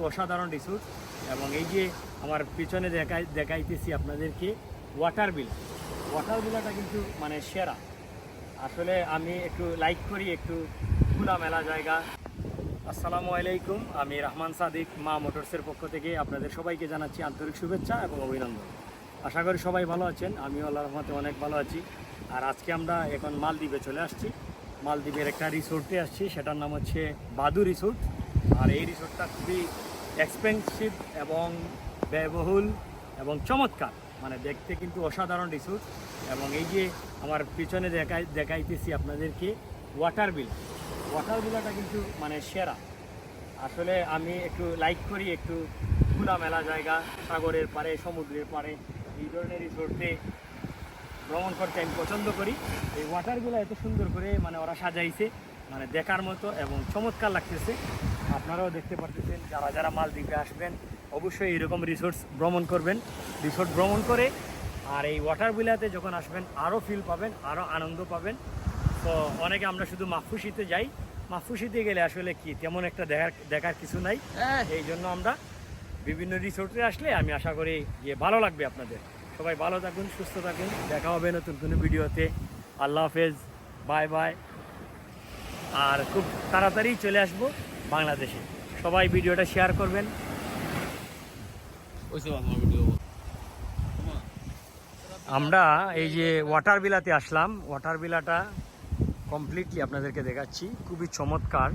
অসাধারণ রিসোর্ট। এবং এই যে আমার পিছনে দেখাইতেছি আপনাদেরকে ওয়াটার বিলাটা কিন্তু মানে সেরা। আসলে আমি একটু লাইক করি একটু খোলামেলা জায়গা। আসসালামু আলাইকুম, আমি রহমান সাদিক মা মোটরসের পক্ষ থেকে আপনাদের সবাইকে জানাচ্ছি আন্তরিক শুভেচ্ছা এবং অভিনন্দন। আশা করি সবাই ভালো আছেন, আমিও আল্লাহর রহমতে অনেক ভালো আছি। আর আজকে আমরা এখন মালদ্বীপে চলে আসছি। মালদ্বীপের একটা রিসোর্টে আসছি, সেটার নাম হচ্ছে বাদু রিসোর্ট। আর এই রিসোর্টটা খুবই এক্সপেন্সিভ এবং ব্যয়বহুল এবং চমৎকার, মানে দেখতে কিন্তু অসাধারণ রিসোর্ট। এবং এই যে আমার পিছনে দেখাইতেছি আপনাদেরকে ওয়াটার বিলাটা কিন্তু মানে সেরা। আসলে আমি একটু লাইক করি একটু খোলামেলা জায়গা, সাগরের পাড়ে সমুদ্রের পাড়ে এই ধরনের রিসোর্টে ভ্রমণ করতে আমি পছন্দ করি। এই ওয়াটারগুলো এত সুন্দর করে মানে ওরা সাজাইছে, মানে দেখার মতো এবং চমৎকার লাগতেছে। আপনারাও দেখতে পারতেছেন, যারা যারা মালদ্বীপে আসবেন অবশ্যই এরকম রিসোর্ট ভ্রমণ করে আর এই ওয়াটার বিলাতে যখন আসবেন আরও ফিল পাবেন, আরও আনন্দ পাবেন। তো অনেকে আমরা শুধু মাফুসিতে যাই, মাফুসিতে গেলে আসলে কি তেমন একটা দেখার কিছু নাই। এই জন্য আমরা বিভিন্ন রিসোর্টে আসলে আমি আশা করি যে ভালো লাগবে আপনাদের। সবাই ভালো থাকুন, সুস্থ থাকুন, দেখা হবে নতুন কোনো ভিডিওতে। আল্লাহ হাফেজ, বাই বাই। আর খুব তাড়াতাড়ি চলে আসবো বাংলাদেশে। সবাই ভিডিওটা শেয়ার করবেন। আমরা এই যে ওয়াটার বিলাতে আসলাম, ওয়াটার বিলাটা কমপ্লিটলি আপনাদেরকে দেখাচ্ছি। খুবই চমৎকার,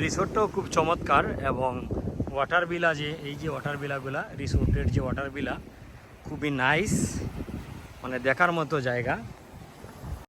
রিসোর্টটাও খুব চমৎকার। এবং ওয়াটার বিলা যে এই যে ওয়াটার বিলাগুলা, রিসোর্টের যে ওয়াটার বিলা খুবই নাইস, মানে দেখার মতো জায়গা।